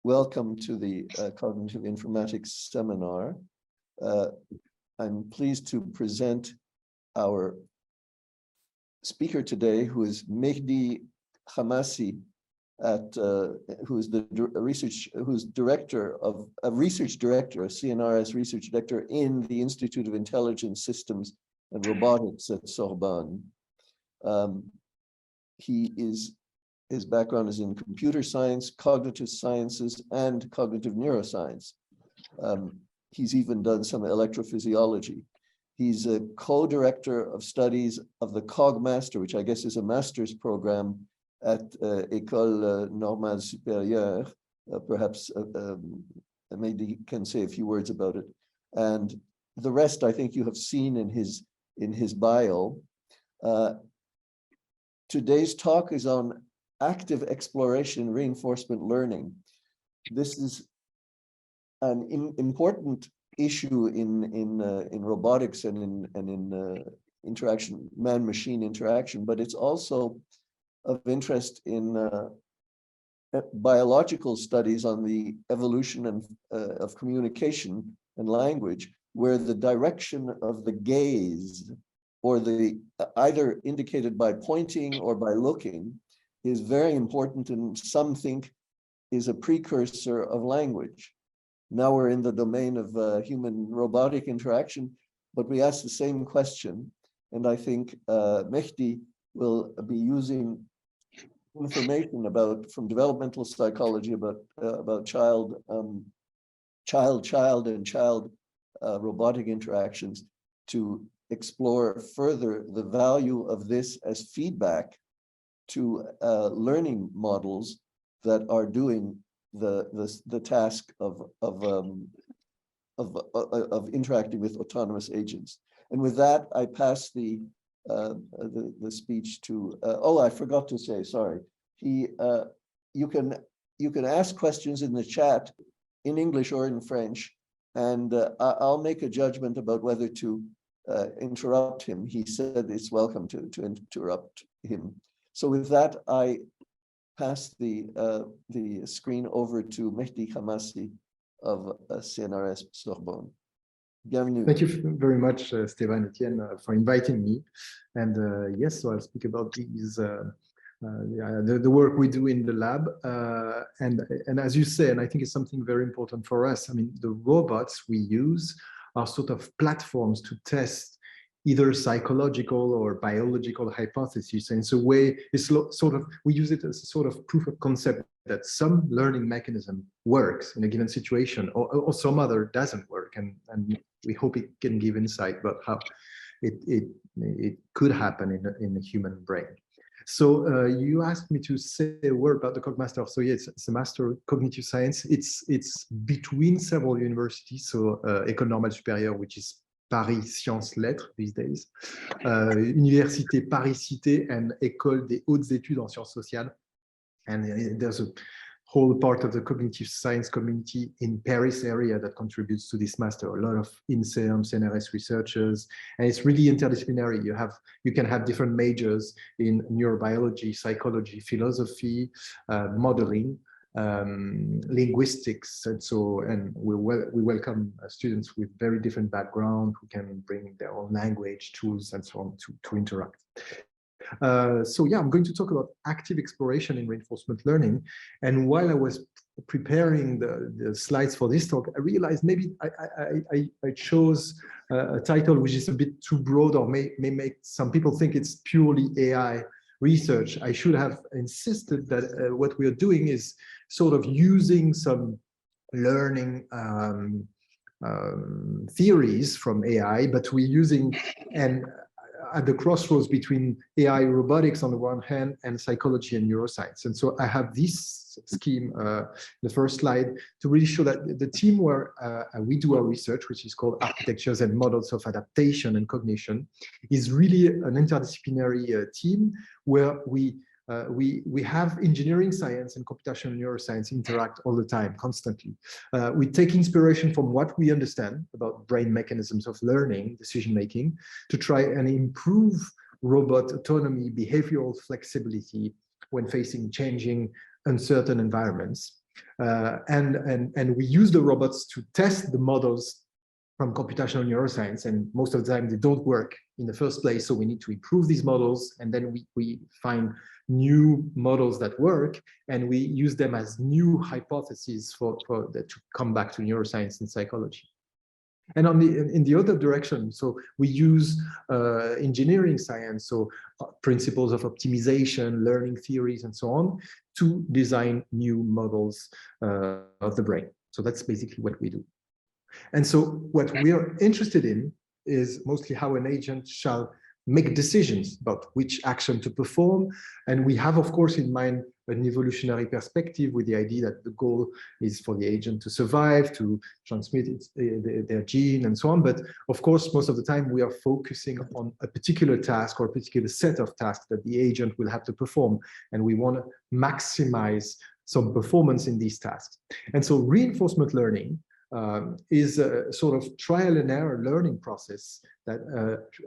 welcome to the Cognitive Informatics Seminar. I'm pleased to present our speaker today, who is Mehdi Khamassi, who's director, a CNRS research director in the Institute of Intelligent Systems and Robotics at Sorbonne. His background is in computer science, cognitive sciences, and cognitive neuroscience. He's even done some electrophysiology. He's a co-director of studies of the CogMaster, which I guess is a master's program at École Normale Supérieure. Perhaps Mehdi can say a few words about it. And the rest, I think you have seen in his bio. Today's talk is on active exploration reinforcement learning. This is an important issue in robotics and in interaction, man-machine interaction, but it's also of interest in biological studies on the evolution of communication and language, where the direction of the gaze, or the either indicated by pointing or by looking, is very important, and some think is a precursor of language. Now we're in the domain of human robotic interaction, but we ask the same question, and I think Mehdi will be using information from developmental psychology about child robotic interactions to explore further the value of this as feedback to learning models that are doing the task of interacting with autonomous agents. And with that, I pass the speech to. Oh, I forgot to say. Sorry. You can ask questions in the chat in English or in French, and I'll make a judgment about whether to interrupt him. He said it's welcome to interrupt him. So with that, I pass the screen over to Mehdi Khamassi of CNRS Sorbonne. Bienvenue. Thank you very much, Stéphane Etienne, for inviting me. And yes, so I'll speak about these the work we do in the lab. And as you say, and I think it's something very important for us, I mean, the robots we use are sort of platforms to test either psychological or biological hypotheses. And it's a way, it's sort of, we use it as a sort of proof of concept that some learning mechanism works in a given situation, or some other doesn't work. And we hope it can give insight about how it could happen in the human brain. So you asked me to say a word about the CogMaster. So yes, it's a Master of Cognitive Science. It's between several universities. So École Normale Supérieure, which is Paris Sciences Lettres these days, Université Paris-Cité, and École des Hautes Études en Sciences Sociales. And there's a whole part of the cognitive science community in Paris area that contributes to this master. A lot of INSERM, CNRS researchers, and it's really interdisciplinary. You can have different majors in neurobiology, psychology, philosophy, modeling, linguistics, and we welcome students with very different background who can bring their own language, tools, and so on to interact. So yeah, I'm going to talk about active exploration in reinforcement learning. And while I was preparing the slides for this talk, I realized maybe I chose a title which is a bit too broad, or may make some people think it's purely AI research. I should have insisted that what we are doing is sort of using some learning theories from AI, but we're using at the crossroads between AI robotics on the one hand and psychology and neuroscience. And so I have this scheme, the first slide, to really show that the team where we do our research, which is called Architectures and Models of Adaptation and Cognition, is really an interdisciplinary team where we have engineering science and computational neuroscience interact all the time, constantly. We take inspiration from what we understand about brain mechanisms of learning, decision-making, to try and improve robot autonomy, behavioral flexibility when facing changing, uncertain environments. And we use the robots to test the models from computational neuroscience, and most of the time they don't work in the first place, so we need to improve these models, and then we find new models that work, and we use them as new hypotheses for that to come back to neuroscience and psychology. And in the other direction, so we use engineering science, so principles of optimization, learning theories, and so on, to design new models of the brain. So that's basically what we do. And so what we are interested in is mostly how an agent shall make decisions about which action to perform. And we have, of course, in mind an evolutionary perspective with the idea that the goal is for the agent to survive, to transmit their gene and so on. But of course, most of the time we are focusing on a particular task or a particular set of tasks that the agent will have to perform. And we want to maximize some performance in these tasks. And so reinforcement learning is a sort of trial and error learning process that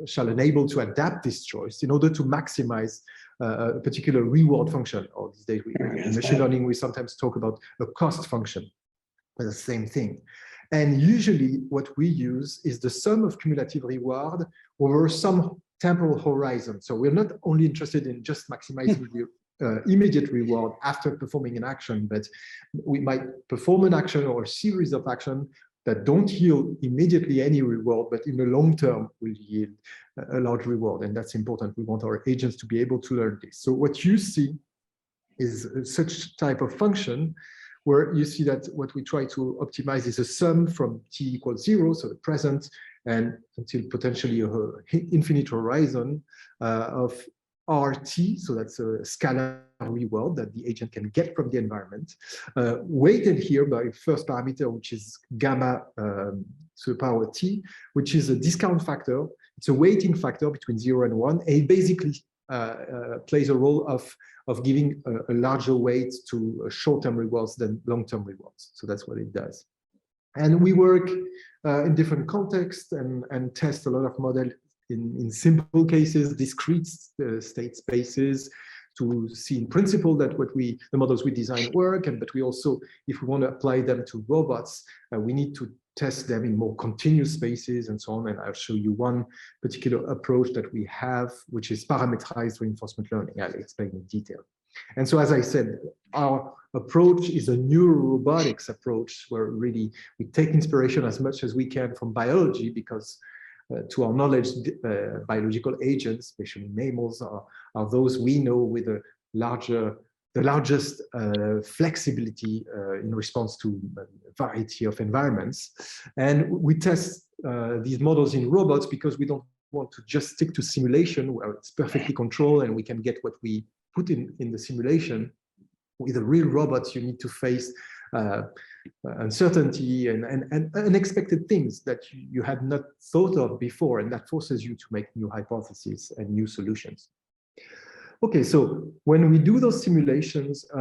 shall enable to adapt this choice in order to maximize a particular reward function. Or these days, in machine learning, we sometimes talk about a cost function, but the same thing. And usually what we use is the sum of cumulative reward over some temporal horizon. So we're not only interested in just maximizing the immediate reward after performing an action, but we might perform an action or a series of actions that don't yield immediately any reward, but in the long term will yield a large reward. And that's important. We want our agents to be able to learn this. So what you see is such type of function where you see that what we try to optimize is a sum from t equals 0, so the present, and until potentially an infinite horizon of RT, so that's a scalar reward that the agent can get from the environment, weighted here by first parameter, which is gamma to the power t, which is a discount factor. It's a weighting factor between 0 and 1. And it basically plays a role of giving a larger weight to short-term rewards than long-term rewards. So that's what it does. And we work in different contexts and test a lot of models in simple cases, discrete state spaces, to see in principle that the models we design work, but we also, if we want to apply them to robots, we need to test them in more continuous spaces and so on. And I'll show you one particular approach that we have, which is parameterized reinforcement learning. I'll explain in detail. And so, as I said, our approach is a neurorobotics approach where really we take inspiration as much as we can from biology, because to our knowledge, biological agents, especially mammals, are those we know with the largest flexibility in response to a variety of environments. And we test these models in robots because we don't want to just stick to simulation where it's perfectly controlled and we can get what we put in the simulation. With a real robot, you need to face uncertainty and unexpected things that you had not thought of before, and that forces you to make new hypotheses and new solutions. Okay, so when we do those simulations, in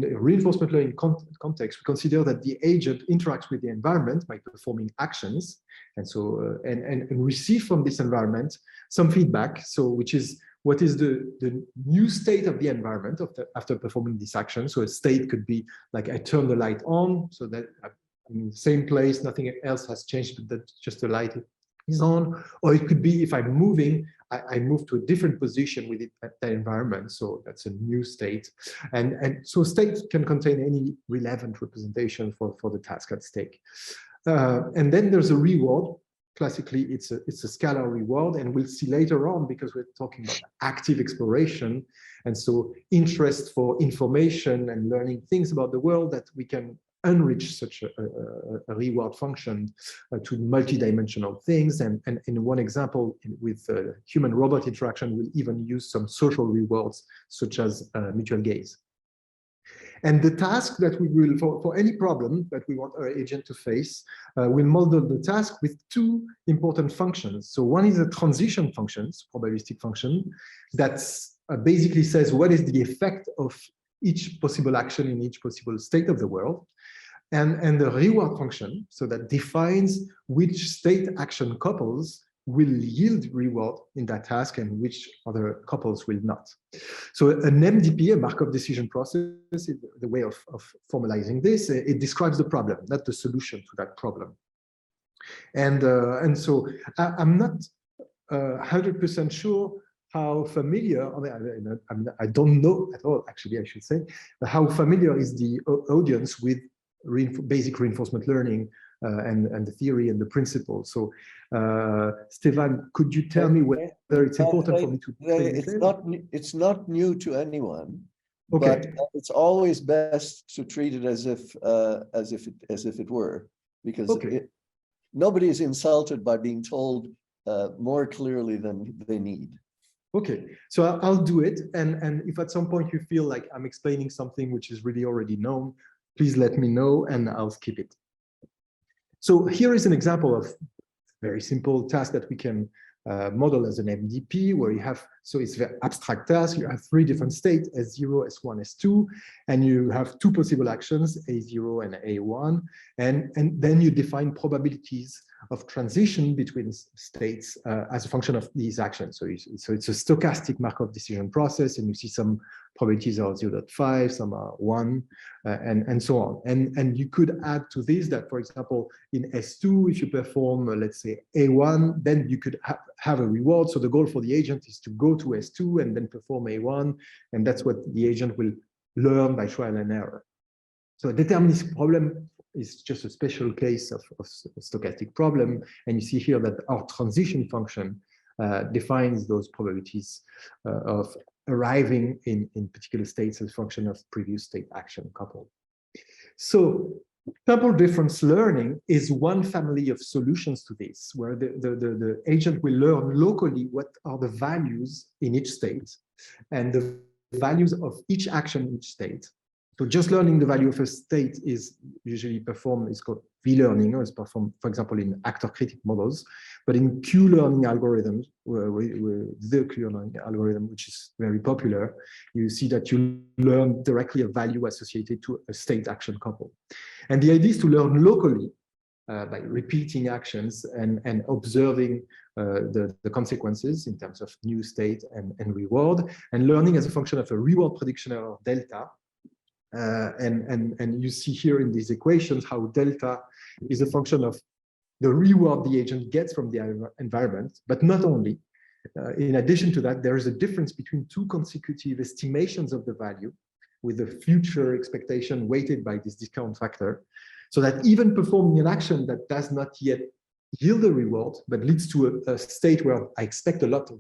a reinforcement learning context, we consider that the agent interacts with the environment by performing actions, and so and receive from this environment some feedback. So, which is what is the new state of the environment after performing this action. So a state could be like, I turn the light on, so that I'm in the same place, nothing else has changed, but that just the light is on. Or it could be, if I'm moving, I move to a different position with that environment. So that's a new state. And so state can contain any relevant representation for the task at stake. And then there's a reward. Classically, it's a scalar reward, and we'll see later on, because we're talking about active exploration, and so interest for information and learning things about the world, that we can enrich such a reward function to multidimensional things. And in one example, with human-robot interaction, we'll even use some social rewards, such as mutual gaze. And the task that we will, for any problem that we want our agent to face, we'll model the task with two important functions. So one is a transition function, probabilistic function, that basically says what is the effect of each possible action in each possible state of the world. And the reward function, so that defines which state action couples will yield reward in that task and which other couples will not. So an MDP, a Markov decision process, is the way of formalizing this. It describes the problem, not the solution to that problem. And so I'm not 100% sure how familiar, I don't know at all, actually, I should say, how familiar is the audience with basic reinforcement learning and the theory and the principle. So, Stefan, could you tell me whether it's important for me to explain? It's not new to anyone, okay. But it's always best to treat it as if it were, because okay. Nobody is insulted by being told more clearly than they need. Okay, so I'll do it. And if at some point you feel like I'm explaining something which is really already known, please let me know and I'll skip it. So here is an example of very simple task that we can model as an MDP, where you have, so it's very abstract task. You have 3 different states, S0, S1, S2, and you have 2 possible actions, A0 and A1, and then you define probabilities of transition between states as a function of these actions. So it's a stochastic Markov decision process, and you see some probabilities are 0.5, some are 1, and so on. And you could add to this that, for example, in S2, if you perform, let's say, A1, then you could have a reward. So the goal for the agent is to go to S2 and then perform A1, and that's what the agent will learn by trial and error. So a deterministic problem is just a special case of stochastic problem. And you see here that our transition function defines those probabilities of arriving in particular states as a function of previous state action coupled. So temporal-difference learning is one family of solutions to this, where the agent will learn locally what are the values in each state and the values of each action in each state. So just learning the value of a state is usually performed, it's called V-learning, or it's performed, for example, in actor-critic models. But in Q-learning algorithms, the Q-learning algorithm, which is very popular, you see that you learn directly a value associated to a state action couple. And the idea is to learn locally by repeating actions and observing the consequences in terms of new state and reward, and learning as a function of a reward prediction error delta. And you see here in these equations how delta is a function of the reward the agent gets from the environment, but not only. In addition to that, there is a difference between 2 consecutive estimations of the value with the future expectation weighted by this discount factor, so that even performing an action that does not yet yield a reward, but leads to a state where I expect a lot of,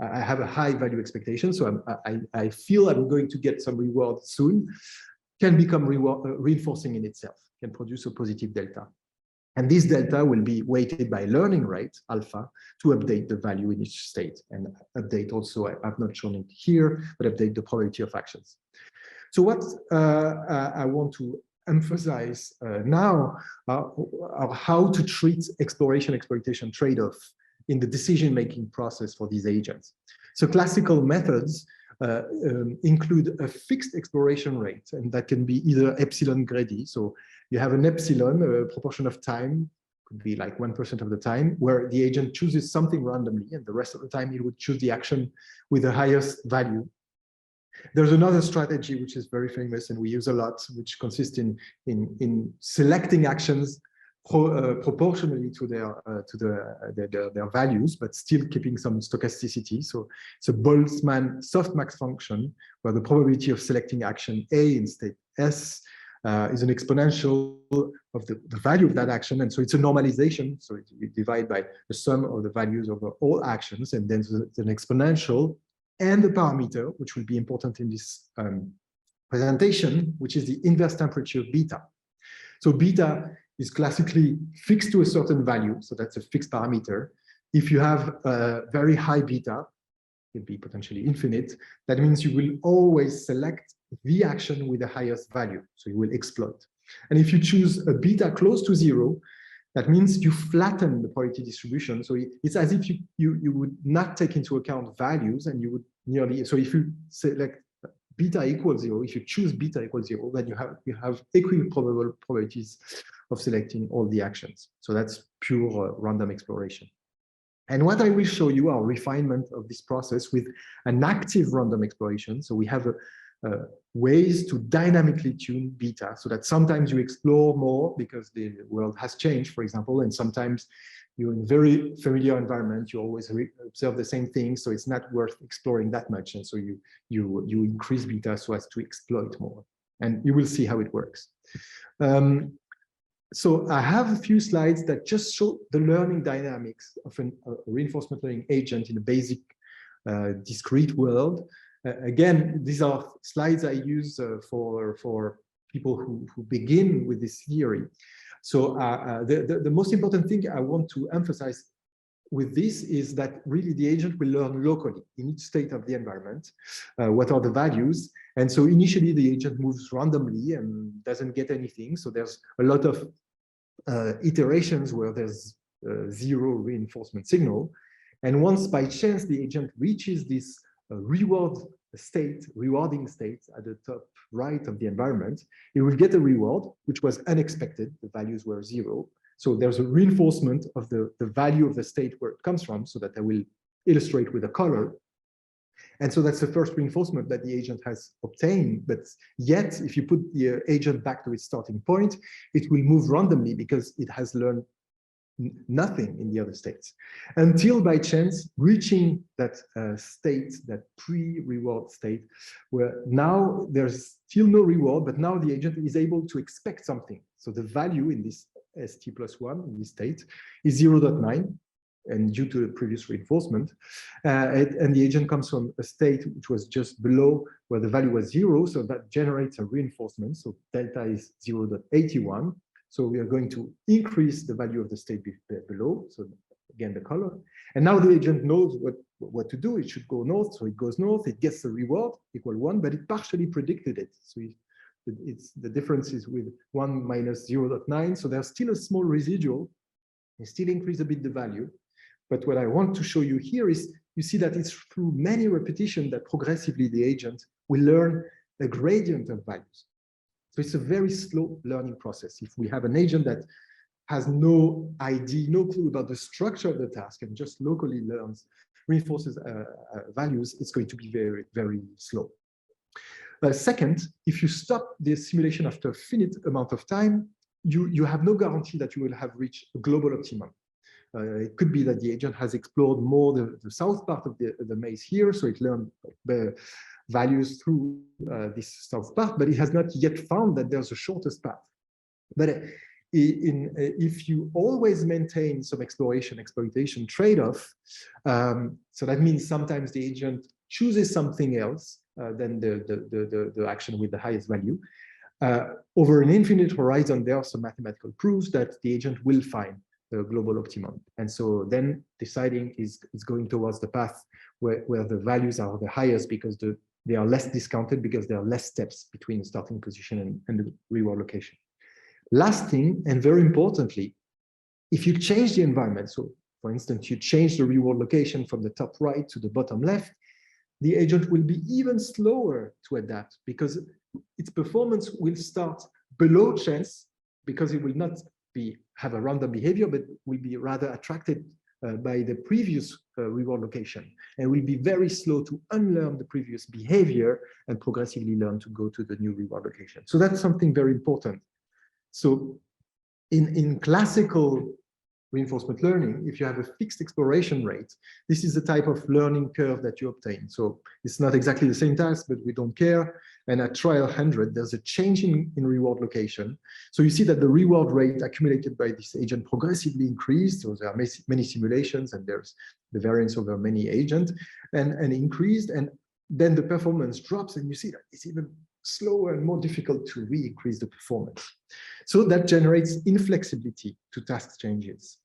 I have a high value expectation, so I feel I'm going to get some reward soon, can become reinforcing in itself, can produce a positive delta. And this delta will be weighted by learning rate, alpha, to update the value in each state, and update also, I've not shown it here, but update the probability of actions. So what I want to emphasize now are how to treat exploration-exploitation trade-off in the decision-making process for these agents. So classical methods include a fixed exploration rate, and that can be either epsilon grady. So you have an epsilon, a proportion of time, could be like 1% of the time, where the agent chooses something randomly, and the rest of the time it would choose the action with the highest value. There's another strategy which is very famous and we use a lot, which consists in selecting actions proportionally to their values, but still keeping some stochasticity. So it's a Boltzmann softmax function where the probability of selecting action A in state S is an exponential of the value of that action. And so it's a normalization. So you divide by the sum of the values over all actions, and then it's an exponential and the parameter, which will be important in this presentation, which is the inverse temperature beta. So beta is classically fixed to a certain value, so that's a fixed parameter. If you have a very high beta, it will be potentially infinite, that means you will always select the action with the highest value, so you will exploit. And if you choose a beta close to 0, that means you flatten the probability distribution. So it's as if you would not take into account values, and you would nearly, so if you select beta equals 0, if you choose beta equals 0, then you have equiprobable probabilities of selecting all the actions. So that's pure random exploration. And what I will show you are refinement of this process with an active random exploration. So we have ways to dynamically tune beta so that sometimes you explore more because the world has changed, for example, and sometimes you're in a very familiar environment, you always observe the same thing, so it's not worth exploring that much. And so you increase beta so as to exploit more. And you will see how it works. So I have a few slides that just show the learning dynamics of a reinforcement learning agent in a basic discrete world. Again, these are slides I use for people who begin with this theory. So the most important thing I want to emphasize with this is that really the agent will learn locally in each state of the environment. What are the values? And so initially the agent moves randomly and doesn't get anything. So there's a lot of iterations where there's zero reinforcement signal. And once by chance the agent reaches this rewarding state at the top right of the environment, it will get a reward, which was unexpected. The values were zero. So there's a reinforcement of the value of the state where it comes from, so that I will illustrate with a color. And so that's the first reinforcement that the agent has obtained. But yet, if you put the agent back to its starting point, it will move randomly because it has learned nothing in the other states, until by chance reaching that state, that pre-reward state, where now there's still no reward, but now the agent is able to expect something. So the value in this st+1 in this state is 0.9, and due to the previous reinforcement, and the agent comes from a state which was just below where the value was 0, so that generates a reinforcement. So delta is 0.81. So we are going to increase the value of the state below. So again, the color. And now the agent knows what to do. It should go north. So it goes north. It gets the reward equal 1, but it partially predicted it. So the difference is with 1 minus 0.9. So there's still a small residual. It still increase a bit the value. But what I want to show you here is you see that it's through many repetitions that progressively the agent will learn a gradient of values. So it's a very slow learning process. If we have an agent that has no idea, no clue about the structure of the task and just locally reinforces values, it's going to be very, very slow. Second, if you stop the simulation after a finite amount of time, you have no guarantee that you will have reached a global optimum. It could be that the agent has explored more the south part of the maze here, so it learned values through this south part, but it has not yet found that there's a shortest path. But if you always maintain some exploration-exploitation trade-off, so that means sometimes the agent chooses something else than the action with the highest value. Over an infinite horizon, there are some mathematical proofs that the agent will find the global optimum. And so then deciding is going towards the path where the values are the highest because they are less discounted, because there are less steps between the starting position and the reward location. Last thing, and very importantly, if you change the environment, so for instance, you change the reward location from the top right to the bottom left, the agent will be even slower to adapt because its performance will start below chance, because it will not have a random behavior, but will be rather attracted by the previous reward location, and will be very slow to unlearn the previous behavior and progressively learn to go to the new reward location. So that's something very important. So in classical reinforcement learning, if you have a fixed exploration rate, this is the type of learning curve that you obtain. So it's not exactly the same task, but we don't care. And at trial 100, there's a change in reward location. So you see that the reward rate accumulated by this agent progressively increased. So there are many simulations, and there's the variance over many agents, and increased. And then the performance drops, and you see that it's even slower and more difficult to re-increase the performance. So that generates inflexibility to task changes.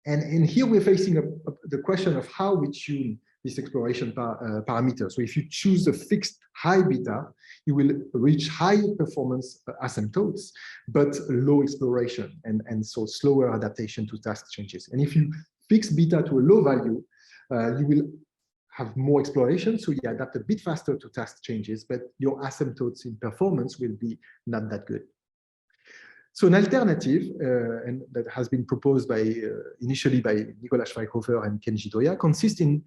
And here we're facing the question of how we tune this exploration parameter. So if you choose a fixed high beta, you will reach high performance asymptotes, but low exploration, and so slower adaptation to task changes. And if you fix beta to a low value, you will have more exploration, so you adapt a bit faster to task changes, but your asymptotes in performance will be not that good. So an alternative, and that has been proposed by initially by Nicolas Schweighofer and Kenji Toya, consists in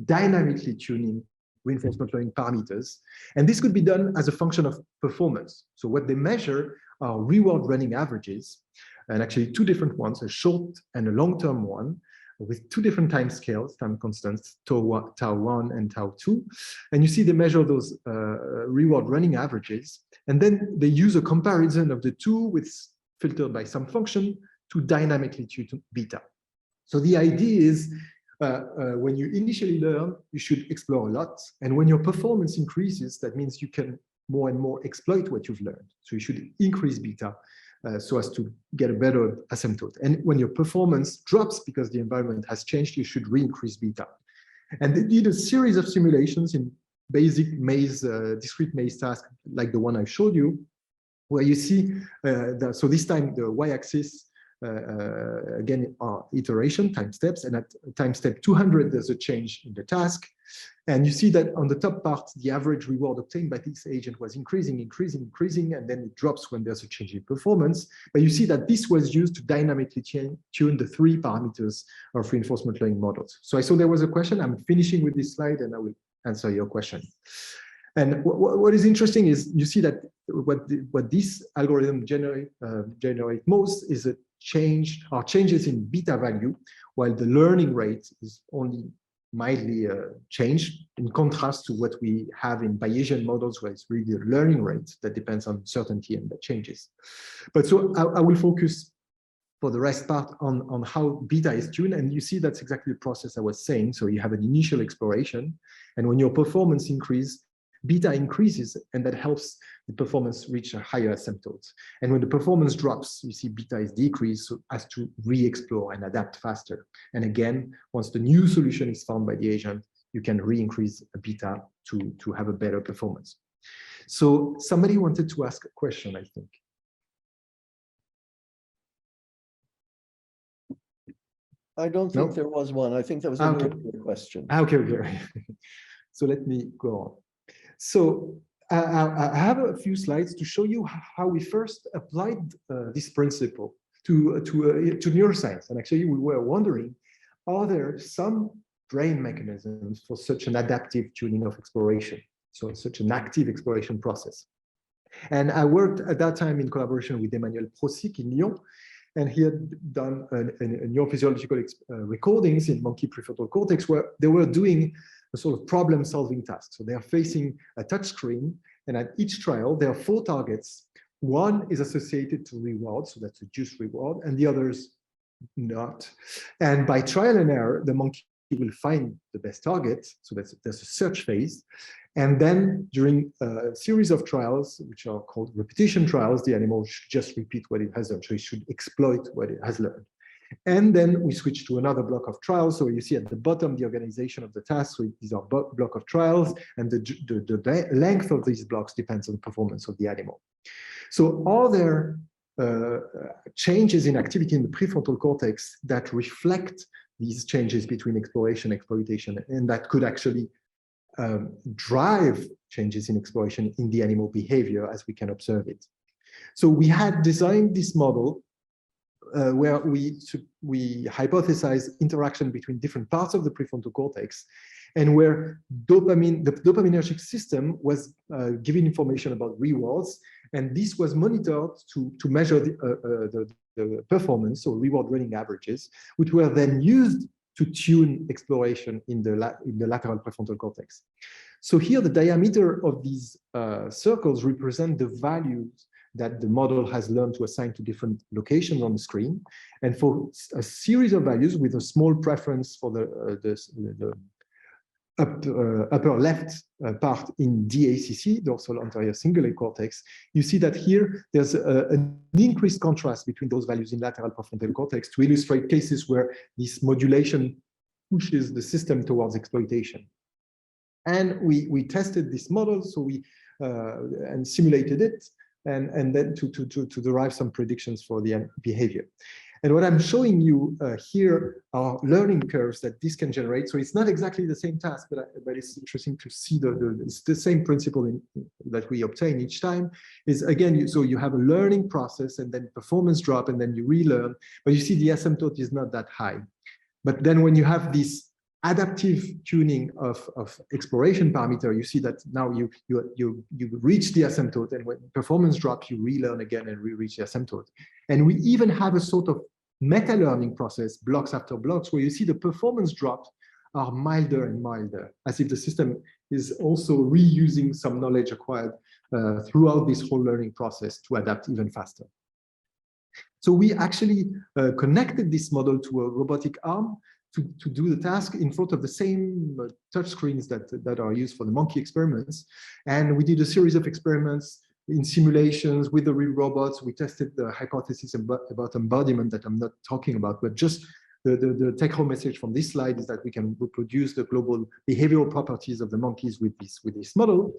dynamically tuning reinforcement learning parameters. And this could be done as a function of performance. So what they measure are reward running averages, and actually two different ones, a short and a long-term one, with two different time scales, time constants, tau 1 and tau 2. And you see they measure those reward running averages. And then they use a comparison of the two with filtered by some function to dynamically tune beta. So the idea is when you initially learn, you should explore a lot. And when your performance increases, that means you can more and more exploit what you've learned. So you should increase beta so as to get a better asymptote. And when your performance drops because the environment has changed, you should re-increase beta. And they did a series of simulations in basic maze, discrete maze tasks like the one I showed you, where you see, so this time the y-axis, again, are iteration, time steps, and at time step 200, there's a change in the task. And you see that on the top part, the average reward obtained by this agent was increasing, and then it drops when there's a change in performance. But you see that this was used to dynamically tune the 3 parameters of reinforcement learning models. So I saw there was a question. I'm finishing with this slide, and I will answer your question. And what is interesting is you see that what this algorithm generate most is a changes in beta value, while the learning rate is only mildly changed, in contrast to what we have in Bayesian models, where it's really the learning rate that depends on certainty and that changes. But so I will focus for the rest part on how beta is tuned, and you see that's exactly the process I was saying. So you have an initial exploration, and when your performance increases, beta increases, and that helps the performance reach a higher asymptote. And when the performance drops, you see beta is decreased so as to re-explore and adapt faster. And again, once the new solution is found by the agent, you can re-increase beta to have a better performance. So somebody wanted to ask a question, I think. I don't think there was one. I think that was a question. Okay. So let me go on. So I have a few slides to show you how we first applied this principle to neuroscience. And actually, we were wondering, are there some brain mechanisms for such an adaptive tuning of exploration? So such an active exploration process. And I worked at that time in collaboration with Emmanuel Prosic in Lyon, and he had done a neurophysiological recordings in monkey prefrontal cortex, where they were doing a sort of problem-solving task. So they are facing a touch screen, and at each trial, there are 4 targets. One is associated to reward, so that's a juice reward, and the others not. And by trial and error, the monkey will find the best target, so there's a search phase. And then during a series of trials, which are called repetition trials, the animal should just repeat what it has done, so it should exploit what it has learned. And then we switch to another block of trials. So you see at the bottom the organization of the task. So these are block of trials, and the length of these blocks depends on the performance of the animal. So are there changes in activity in the prefrontal cortex that reflect these changes between exploration and exploitation, and that could actually drive changes in exploration in the animal behavior as we can observe it? So we had designed this model where we hypothesize interaction between different parts of the prefrontal cortex, and where the dopaminergic system was giving information about rewards, and this was monitored to measure the performance, so reward running averages, which were then used to tune exploration in the lateral prefrontal cortex. So here the diameter of these circles represent the values that the model has learned to assign to different locations on the screen. And for a series of values with a small preference for the upper left part in DACC, dorsal anterior cingulate cortex, you see that here there's an increased contrast between those values in lateral prefrontal cortex to illustrate cases where this modulation pushes the system towards exploitation. And we tested this model, so we and simulated it, and then to derive some predictions for the behavior. And what I'm showing you here are learning curves that this can generate. So it's not exactly the same task, but it's interesting to see it's the same principle that we obtain each time is, again, so you have a learning process and then performance drop and then you relearn, but you see the asymptote is not that high. But then when you have this adaptive tuning of exploration parameter, you see that now you reach the asymptote, and when performance drops, you relearn again and reach the asymptote. And we even have a sort of meta-learning process, blocks after blocks, where you see the performance drops are milder and milder, as if the system is also reusing some knowledge acquired throughout this whole learning process to adapt even faster. So we actually connected this model to a robotic arm to do the task in front of the same touch screens that are used for the monkey experiments. And we did a series of experiments in simulations with the real robots. We tested the hypothesis about embodiment that I'm not talking about, but just the take-home message from this slide is that we can reproduce the global behavioral properties of the monkeys with this model.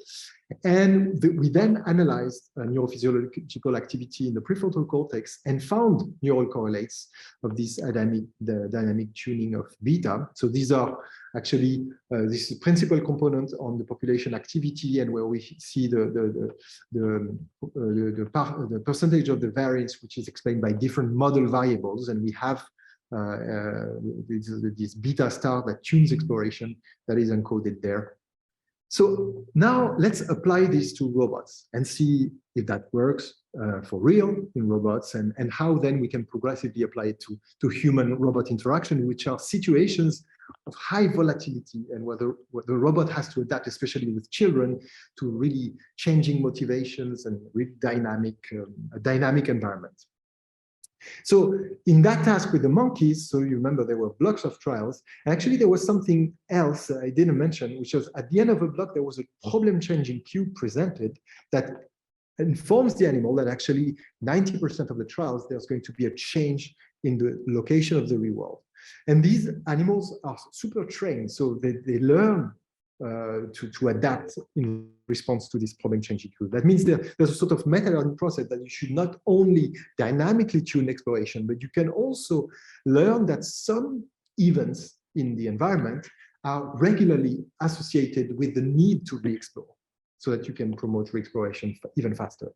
And we then analyzed neurophysiological activity in the prefrontal cortex and found neural correlates of this dynamic tuning of beta. So these are actually this is principal component on the population activity, and where we see the percentage of the variance, which is explained by different model variables, and we have this beta star that tunes exploration that is encoded there. So now let's apply this to robots and see if that works for real in robots, and how then we can progressively apply it to human-robot interaction, which are situations of high volatility and where the robot has to adapt, especially with children, to really changing motivations and really dynamic environment. So in that task with the monkeys, so you remember there were blocks of trials, and actually there was something else I didn't mention, which was at the end of a block, there was a problem-changing cube presented that informs the animal that actually 90% of the trials, there's going to be a change in the location of the reward. And these animals are super trained, so they learn to adapt in response to this problem-changing cube. That means there's a sort of meta-learning process that you should not only dynamically tune exploration, but you can also learn that some events in the environment are regularly associated with the need to re-explore, so that you can promote re-exploration even faster.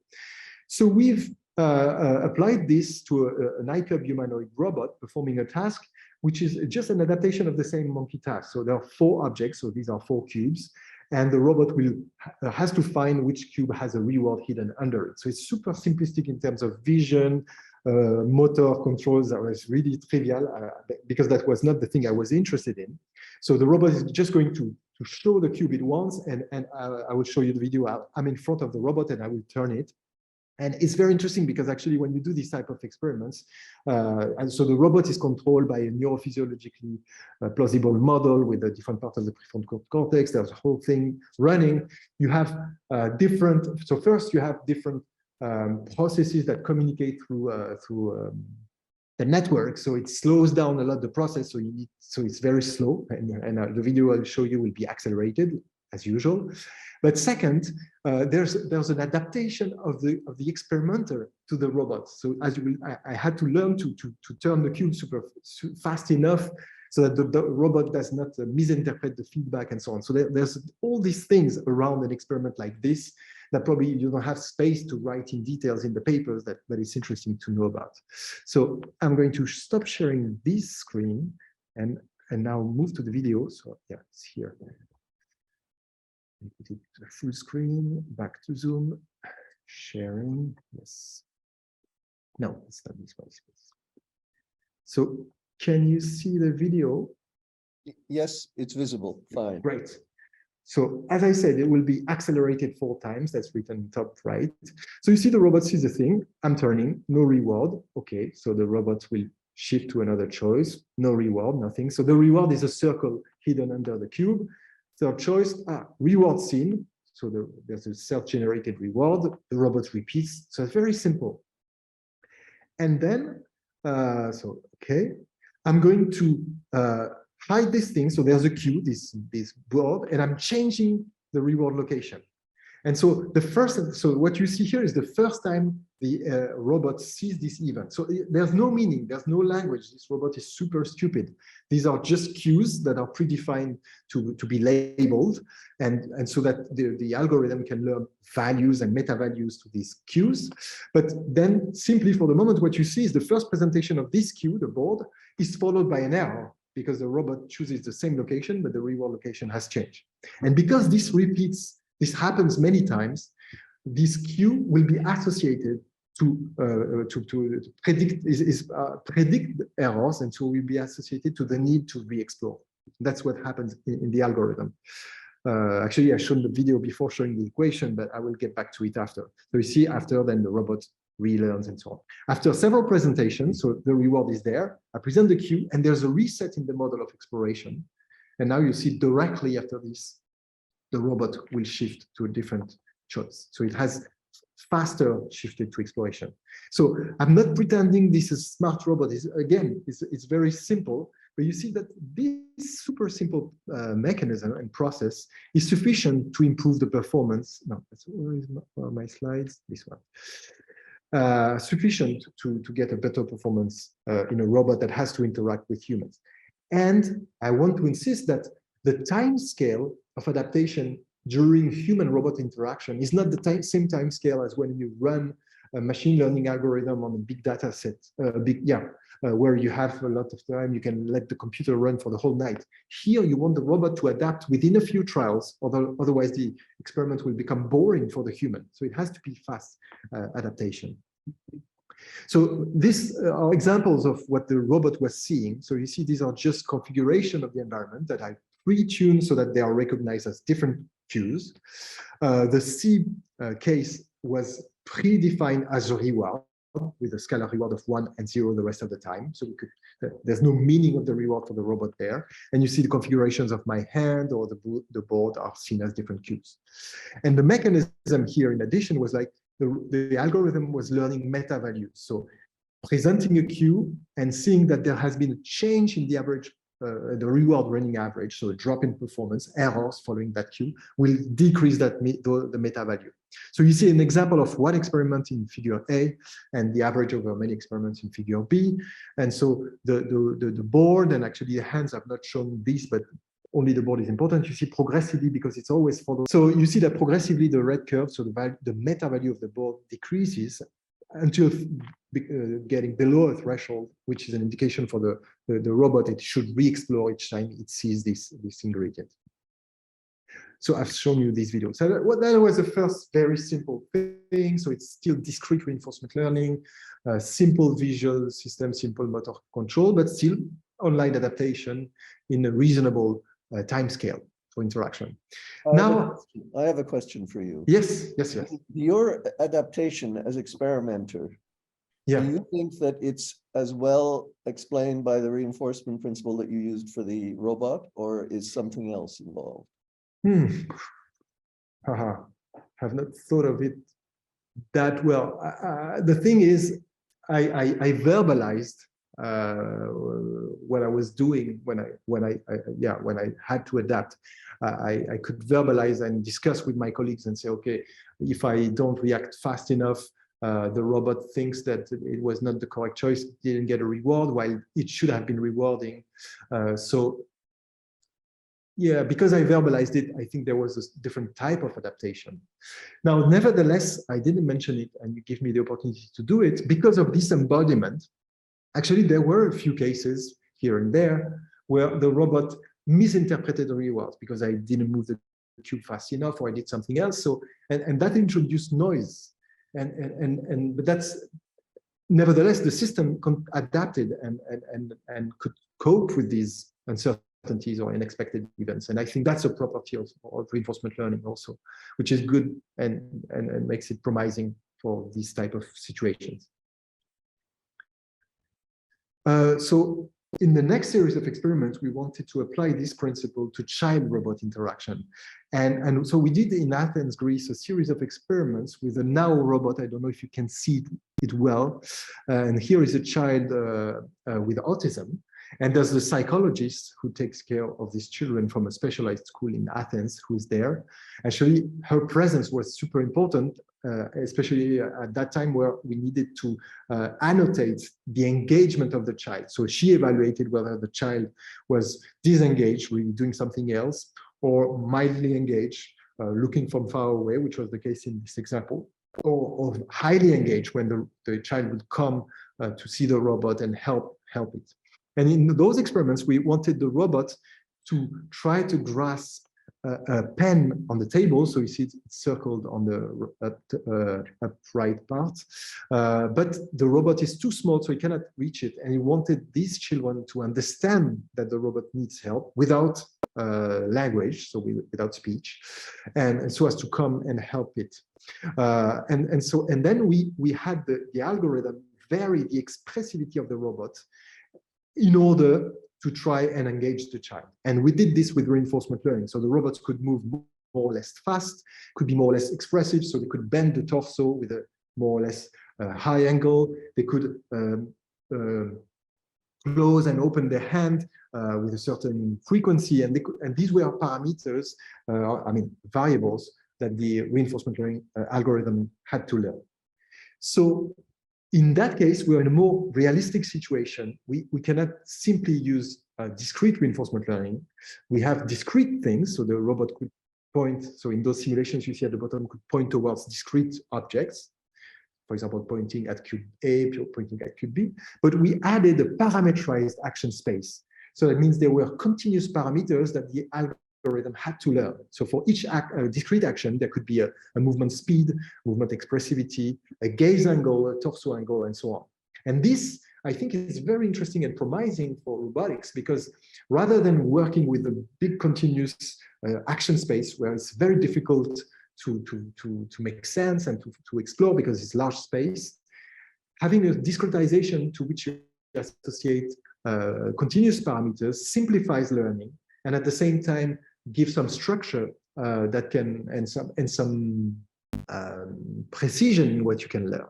So we've applied this to an iCub humanoid robot performing a task which is just an adaptation of the same monkey task. So there are 4 objects, so these are 4 cubes, and the robot has to find which cube has a reward hidden under it. So it's super simplistic in terms of vision, motor controls. That was really trivial because that was not the thing I was interested in. So the robot is just going to show the cube it wants, and I will show you the video. I'm in front of the robot and I will turn it. And it's very interesting because actually when you do this type of experiments, and so the robot is controlled by a neurophysiologically plausible model with a different part of the prefrontal cortex. There's a whole thing running. You have so first you have different processes that communicate through the network. So it slows down a lot the process. So it's very slow, and the video I'll show you will be accelerated as usual. But second, there's an adaptation of the experimenter to the robot. So I had to learn to turn the cube super fast enough so that the robot does not misinterpret the feedback and so on. So there's all these things around an experiment like this that probably you don't have space to write in details in the papers that it's interesting to know about. So I'm going to stop sharing this screen and now move to the video. So yeah, it's here. Put it to full screen, back to Zoom, sharing, yes. No, it's not this one. So can you see the video? Yes, it's visible, fine. Great. So as I said, it will be accelerated 4 times, that's written top right. So you see the robot sees the thing, I'm turning, no reward. Okay, so the robot will shift to another choice, no reward, nothing. So the reward is a circle hidden under the cube. Third choice, reward seen. So there's a self-generated reward. The robot repeats. So it's very simple. And then, okay, I'm going to hide this thing. So there's a cube, this board, and I'm changing the reward location. And so so what you see here is the first time the robot sees this event. So there's no meaning, there's no language. This robot is super stupid. These are just cues that are predefined to be labeled, and so that the algorithm can learn values and meta values to these cues. But then simply for the moment, what you see is the first presentation of this cue, the board, is followed by an error, because the robot chooses the same location, but the reward location has changed. And because this repeats, this happens many times, this cue will be associated to predict errors, and so will be associated to the need to re-explore. That's what happens in the algorithm. Actually, I showed the video before showing the equation, but I will get back to it after. So you see, after then the robot relearns and so on. After several presentations, so the reward is there, I present the cue, and there's a reset in the model of exploration. And now you see directly after this, the robot will shift to a different choice. So it has faster shifted to exploration. So I'm not pretending this is smart robot. It's very simple, but you see that this super simple mechanism and process is sufficient to improve the performance. No, where is my slides? This one. Sufficient to get a better performance in a robot that has to interact with humans. And I want to insist that the time scale of adaptation during human-robot interaction is not the same time scale as when you run a machine learning algorithm on a big data set, where you have a lot of time, you can let the computer run for the whole night. Here, you want the robot to adapt within a few trials, otherwise the experiment will become boring for the human. So it has to be fast adaptation. So these are examples of what the robot was seeing. So you see, these are just configuration of the environment that I pre-tuned so that they are recognized as different cues. The C case was predefined as a reward with a scalar reward of 1 and 0 the rest of the time. So we could, there's no meaning of the reward for the robot there. And you see the configurations of my hand or the board are seen as different cues. And the mechanism here, in addition, was like the algorithm was learning meta values. So presenting a cue and seeing that there has been a change in the average, the reward running average, so a drop in performance, errors following that cue will decrease that the meta value. So you see an example of one experiment in figure A and the average over many experiments in figure B. And so the board, and actually the hands have not shown this, but only the board is important. You see progressively, because it's always followed. So you see that progressively the red curve, so the meta value of the board decreases until getting below a threshold, which is an indication for the robot. It should re-explore each time it sees this ingredient. So I've shown you this video. So that was the first very simple thing. So it's still discrete reinforcement learning, simple visual system, simple motor control, but still online adaptation in a reasonable time scale for interaction. I have a question for you. Yes. Your adaptation as experimenter, do you think that it's as well explained by the reinforcement principle that you used for the robot, or is something else involved? Have not thought of it that well. The thing is, I verbalized what I was doing when I had to adapt. I could verbalize and discuss with my colleagues and say, okay, if I don't react fast enough, the robot thinks that it was not the correct choice, didn't get a reward, while it should have been rewarding. So yeah, because I verbalized it, I think there was a different type of adaptation. Now, nevertheless, I didn't mention it, and you give me the opportunity to do it. Because of this embodiment, actually, there were a few cases here and there where the robot misinterpreted the rewards because I didn't move the cube fast enough, or I did something else. So, and that introduced noise. But that's, nevertheless, the system adapted and could cope with these uncertainties or unexpected events. And I think that's a property of reinforcement learning also, which is good and makes it promising for these type of situations. So in the next series of experiments, we wanted to apply this principle to child-robot interaction. And so we did in Athens, Greece, a series of experiments with a now robot. I don't know if you can see it well. And here is a child with autism. And there's the psychologist who takes care of these children from a specialized school in Athens, who is there. Actually, her presence was super important, especially at that time where we needed to annotate the engagement of the child. So she evaluated whether the child was disengaged, really doing something else, or mildly engaged, looking from far away, which was the case in this example, or highly engaged when the child would come to see the robot and help it. And in those experiments, we wanted the robot to try to grasp a pen on the table. So you see it's circled on the upright part. But the robot is too small, so he cannot reach it. And he wanted these children to understand that the robot needs help without language, so without speech, and so as to come and help it. And then we had the algorithm vary the expressivity of the robot in order to try and engage the child. And we did this with reinforcement learning. So the robots could move more or less fast, could be more or less expressive. So they could bend the torso with a more or less high angle. They could close and open their hand with a certain frequency. And these were parameters, variables that the reinforcement learning algorithm had to learn. So in that case, we're in a more realistic situation. We cannot simply use discrete reinforcement learning. We have discrete things, so the robot could point. So in those simulations you see at the bottom, could point towards discrete objects. For example, pointing at cube A, pointing at cube B. But we added a parameterized action space. So that means there were continuous parameters that the algorithm had to learn. So for each discrete action, there could be a movement speed, movement expressivity, a gaze angle, a torso angle, and so on. And this, I think, is very interesting and promising for robotics, because rather than working with a big continuous action space where it's very difficult to make sense and to explore because it's large space, having a discretization to which you associate continuous parameters simplifies learning, and at the same time give some structure that can and some precision in what you can learn.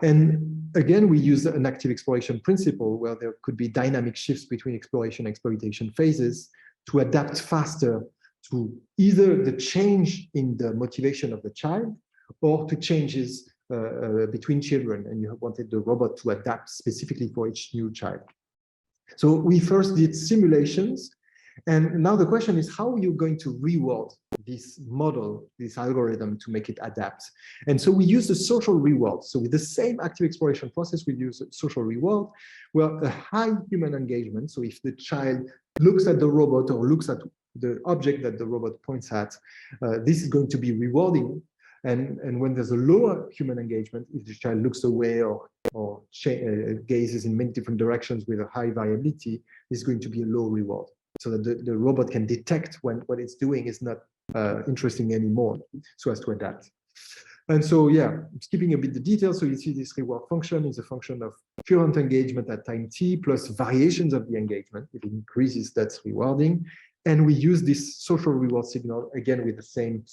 And again, we use an active exploration principle where there could be dynamic shifts between exploration and exploitation phases to adapt faster to either the change in the motivation of the child or to changes between children, and you wanted the robot to adapt specifically for each new child. So we first did simulations, and now the question is, how are you going to reward this model, this algorithm, to make it adapt? And so we use a social reward. So with the same active exploration process, we use a social reward, where a high human engagement, so if the child looks at the robot or looks at the object that the robot points at, this is going to be rewarding. And when there's a lower human engagement, if the child looks away or gazes in many different directions with a high variability, this is going to be a low reward, so that the robot can detect when what it's doing is not interesting anymore, so as to adapt. And so, yeah, skipping a bit the details, so you see this reward function is a function of current engagement at time t plus variations of the engagement. If it increases, that's rewarding. And we use this social reward signal, again, with the same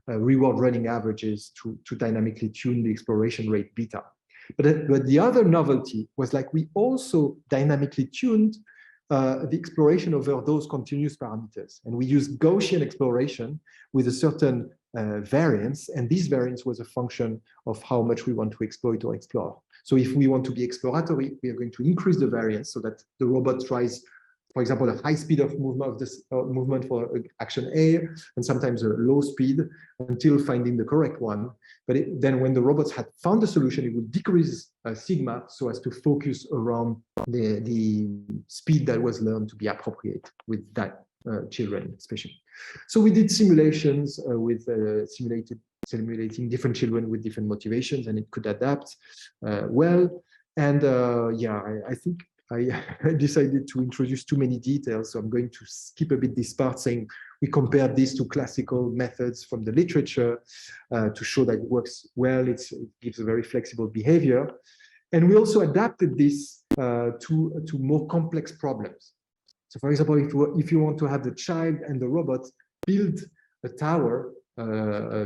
reward running averages to dynamically tune the exploration rate beta. But the other novelty was, like, we also dynamically tuned the exploration over those continuous parameters. And we used Gaussian exploration with a certain variance. And this variance was a function of how much we want to exploit or explore. So if we want to be exploratory, we are going to increase the variance so that the robot tries, for example, a high speed of movement of this movement for action A, and sometimes a low speed until finding the correct one. But then when the robots had found the solution, it would decrease sigma so as to focus around the speed that was learned to be appropriate with that children, especially. So we did simulations with simulating different children with different motivations, and it could adapt well. And yeah, I think I decided to introduce too many details, so I'm going to skip a bit this part, saying we compared this to classical methods from the literature to show that it works well. It gives a very flexible behavior. And we also adapted this to more complex problems. So for example, if you want to have the child and the robot build a tower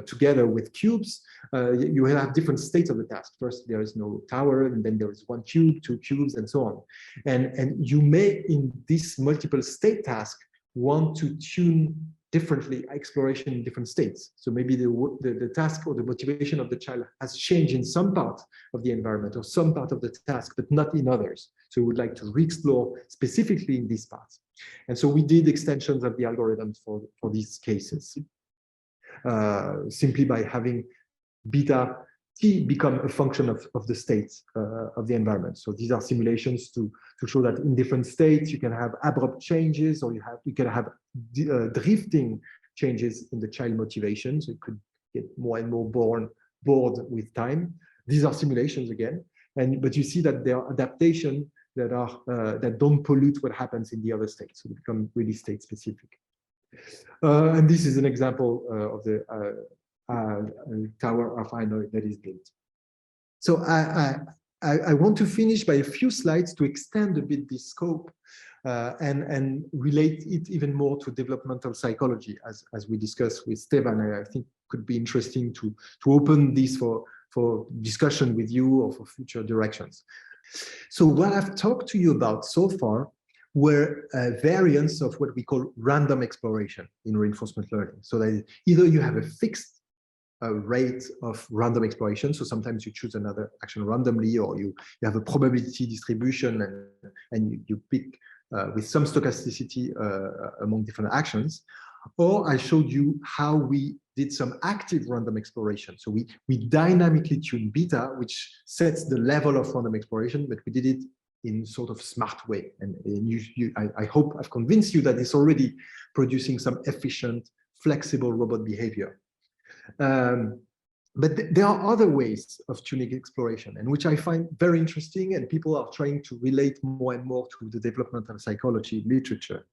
together with cubes, you will have different states of the task. First, there is no tower, and then there is one cube, two cubes, and so on. And you may, in this multiple state task, want to tune differently exploration in different states. So maybe the task or the motivation of the child has changed in some part of the environment or some part of the task, but not in others. So we would like to re-explore specifically in these parts. And so we did extensions of the algorithms for these cases, simply by having beta T become a function of the states of the environment. So these are simulations to show that in different states you can have abrupt changes, or you can have drifting changes in the child motivation. So it could get more and more bored with time. These are simulations again, but you see that there are adaptations that don't pollute what happens in the other states. So they become really state specific. And this is an example of the tower of Hanoi that is built. So I want to finish by a few slides to extend a bit this scope and relate it even more to developmental psychology, as we discussed with Stefan. I think could be interesting to open this for discussion with you or for future directions. So what I've talked to you about so far were variants of what we call random exploration in reinforcement learning. So that either you have a fixed rate of random exploration, so sometimes you choose another action randomly, or you have a probability distribution and you pick with some stochasticity among different actions. Or I showed you how we did some active random exploration. So we dynamically tune beta, which sets the level of random exploration, but we did it in sort of smart way. And I hope I've convinced you that it's already producing some efficient, flexible robot behavior. But there are other ways of tuning exploration, and which I find very interesting, and people are trying to relate more and more to the developmental psychology literature.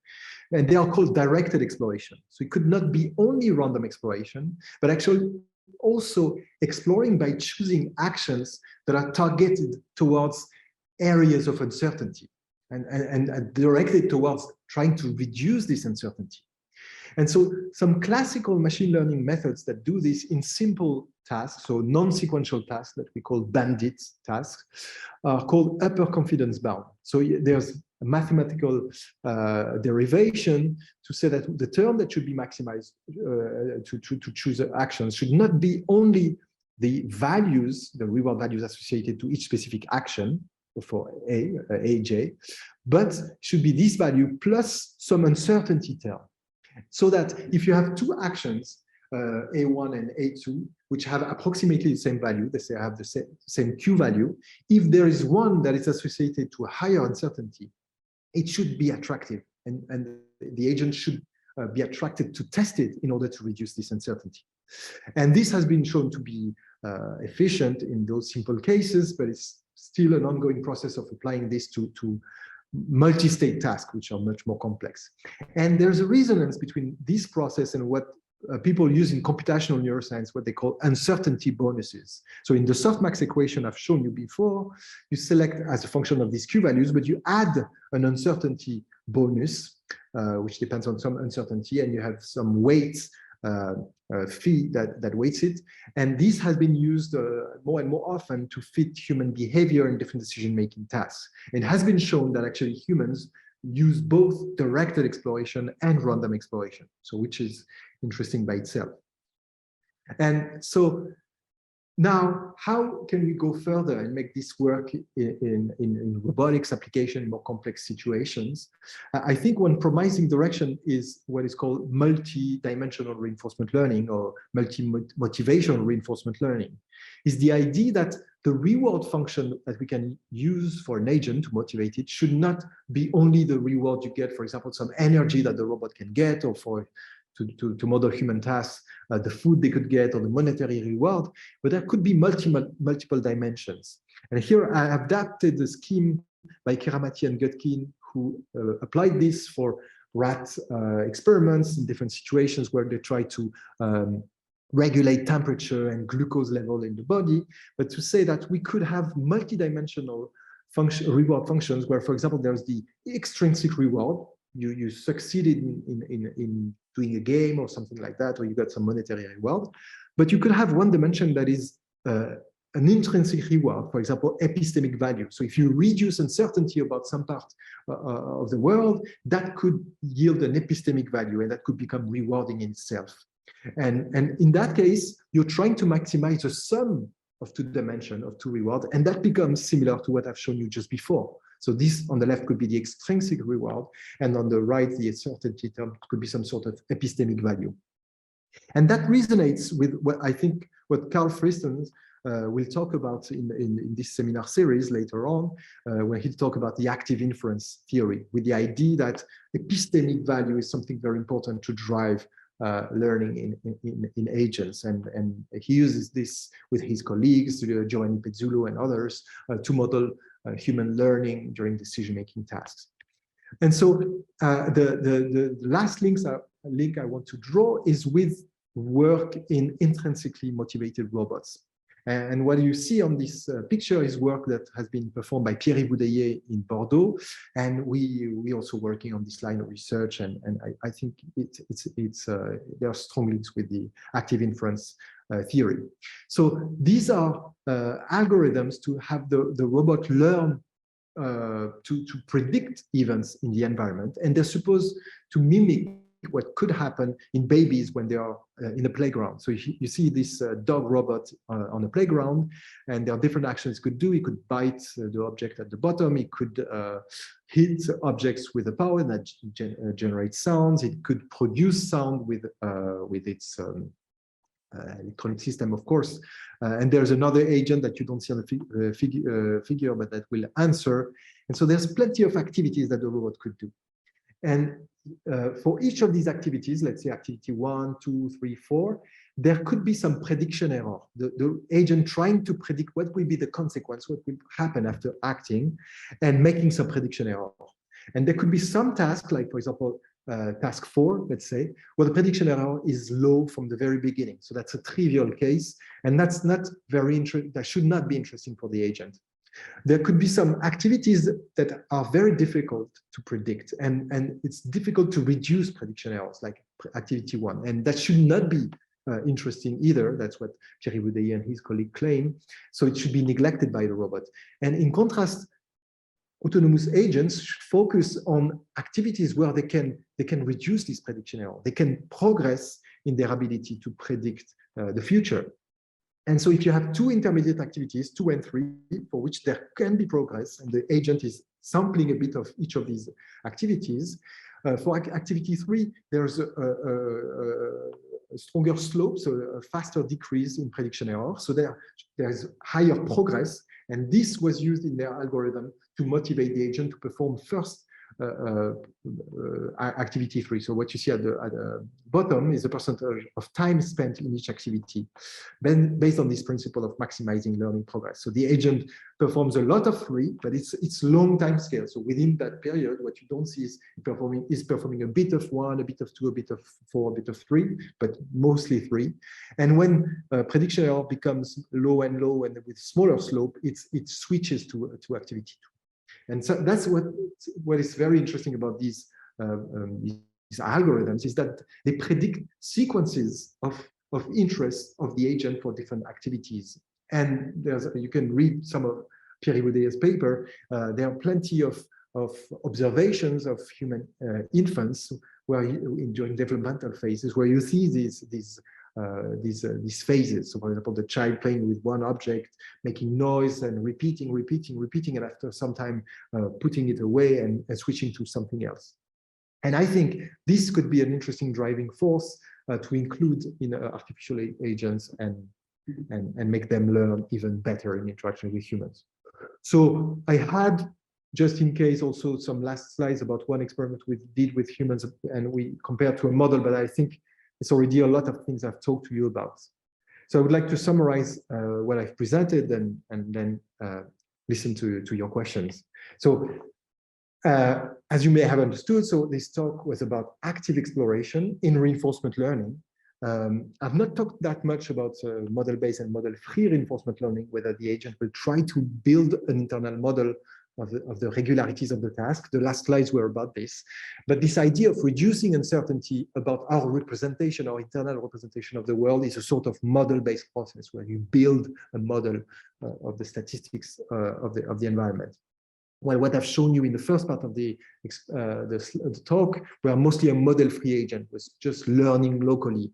And they are called directed exploration. So it could not be only random exploration, but actually also exploring by choosing actions that are targeted towards areas of uncertainty and directed towards trying to reduce this uncertainty. And so some classical machine learning methods that do this in simple tasks, so non-sequential tasks that we call bandit tasks, are called upper confidence bound. So there's a mathematical derivation to say that the term that should be maximized to choose actions should not be only the values, the reward values associated to each specific action for AJ, but should be this value plus some uncertainty term. So that if you have two actions, A1 and A2, which have approximately the same value, they say have the same Q value, if there is one that is associated to a higher uncertainty, it should be attractive, and the agent should be attracted to test it in order to reduce this uncertainty. And this has been shown to be efficient in those simple cases, but it's still an ongoing process of applying this to multi-state tasks, which are much more complex. And there's a resonance between this process and what people use in computational neuroscience, what they call uncertainty bonuses. So in the softmax equation I've shown you before, you select as a function of these Q values, but you add an uncertainty bonus, which depends on some uncertainty, and you have some weights fee that weights it. And this has been used more and more often to fit human behavior in different decision-making tasks. It has been shown that actually humans use both directed exploration and random exploration, so which is interesting by itself. And so now, how can we go further and make this work in robotics application in more complex situations? I think one promising direction is what is called multi-dimensional reinforcement learning, or multi-motivational reinforcement learning. Is the idea that the reward function that we can use for an agent to motivate it should not be only the reward you get, for example, some energy that the robot can get, or for to model human tasks, the food they could get, or the monetary reward, but there could be multiple dimensions. And here I adapted the scheme by Khamassi and Gutkin, who applied this for rat experiments in different situations where they try to regulate temperature and glucose level in the body, but to say that we could have multidimensional reward functions where, for example, there's the extrinsic reward, you succeeded in doing a game or something like that, or you got some monetary reward. But you could have one dimension that is an intrinsic reward, for example, epistemic value. So if you reduce uncertainty about some part of the world, that could yield an epistemic value, and that could become rewarding in itself. And in that case, you're trying to maximize the sum of two dimensions, of two rewards, and that becomes similar to what I've shown you just before. So this on the left could be the extrinsic reward, and on the right, the uncertainty term could be some sort of epistemic value. And that resonates with what I think what Karl Friston will talk about in this seminar series later on, where he'll talk about the active inference theory, with the idea that epistemic value is something very important to drive learning in agents. And he uses this with his colleagues, Giovanni Pezzulo and others, to model human learning during decision-making tasks. And so the last link I want to draw is with work in intrinsically motivated robots. And what you see on this picture is work that has been performed by Pierre Boudeillet in Bordeaux. And we also working on this line of research. And I think there are strong links with the active inference theory. So these are algorithms to have the robot learn to predict events in the environment. And they're supposed to mimic what could happen in babies when they are in a playground. So you see this dog robot on a playground, and there are different actions it could do. It could bite the object at the bottom. It could hit objects with a power that generates sounds. It could produce sound with its electronic system, of course. And there's another agent that you don't see on the figure, but that will answer. And so there's plenty of activities that the robot could do. And for each of these activities, let's say activity 1, 2, 3, 4, there could be some prediction error. The agent trying to predict what will be the consequence, what will happen after acting, and making some prediction error. And there could be some task, like for example, task 4, let's say, where the prediction error is low from the very beginning. So that's a trivial case, and that's not very interesting. That should not be interesting for the agent. There could be some activities that are very difficult to predict, and it's difficult to reduce prediction errors, like activity 1, and that should not be interesting either. That's what Thierry Boudeillet and his colleague claim. So it should be neglected by the robot. And in contrast, autonomous agents should focus on activities where they can reduce this prediction error. They can progress in their ability to predict the future. And so if you have two intermediate activities, 2 and 3, for which there can be progress, and the agent is sampling a bit of each of these activities, for activity 3, there's a stronger slope, so a faster decrease in prediction error. So there's higher progress, and this was used in their algorithm to motivate the agent to perform first activity 3. So what you see at the bottom is the percentage of time spent in each activity, then based on this principle of maximizing learning progress. So the agent performs a lot of 3, but it's long time scale. So within that period, what you don't see is performing a bit of 1, a bit of 2, a bit of 4, a bit of 3, but mostly 3. And when prediction error becomes low and low, and with smaller slope, it switches to activity 2. And so that's what is very interesting about these algorithms, is that they predict sequences of interest of the agent for different activities. And you can read some of Pierre Boudeillet's paper. There are plenty of observations of human infants during developmental phases, where you see these phases. So for example, the child playing with one object, making noise and repeating, and after some time putting it away and switching to something else. And I think this could be an interesting driving force to include in artificial agents and make them learn even better in interaction with humans. So I had, just in case, also some last slides about one experiment we did with humans, and we compared to a model, but I think it's already a lot of things I've talked to you about. So I would like to summarize what I've presented and then listen to your questions. So as you may have understood, so this talk was about active exploration in reinforcement learning. I've not talked that much about model-based and model-free reinforcement learning, whether the agent will try to build an internal model of the regularities of the task. The last slides were about this. But this idea of reducing uncertainty about our representation, our internal representation of the world, is a sort of model-based process where you build a model of the statistics of the environment. Well, what I've shown you in the first part of the talk were mostly a model-free agent, was just learning locally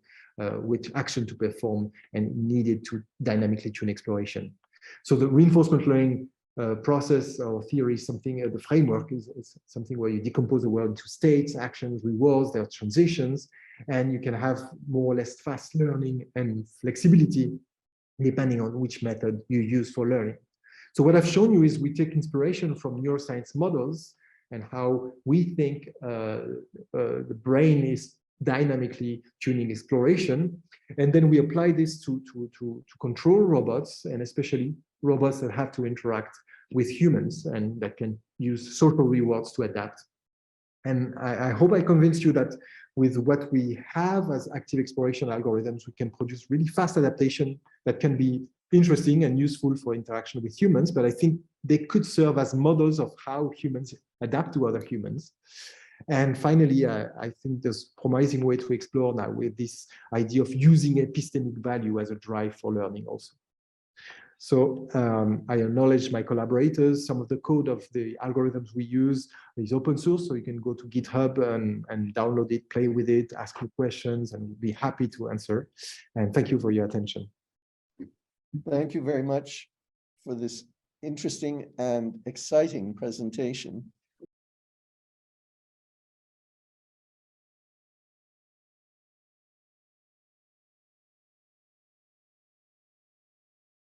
which action to perform and needed to dynamically tune exploration. So the reinforcement learning process or theory is something, the framework is something where you decompose the world into states, actions, rewards, there are transitions, and you can have more or less fast learning and flexibility depending on which method you use for learning. So what I've shown you is we take inspiration from neuroscience models and how we think the brain is dynamically tuning exploration. And then we apply this to control robots, and especially robots that have to interact with humans and that can use social rewards to adapt. And I hope I convinced you that with what we have as active exploration algorithms, we can produce really fast adaptation that can be interesting and useful for interaction with humans, but I think they could serve as models of how humans adapt to other humans. And finally, I think there's a promising way to explore now with this idea of using epistemic value as a drive for learning also. So I acknowledge my collaborators. Some of the code of the algorithms we use is open source, so you can go to GitHub and download it, play with it, ask me questions, and we'll be happy to answer. And thank you for your attention. Thank you very much for this interesting and exciting presentation.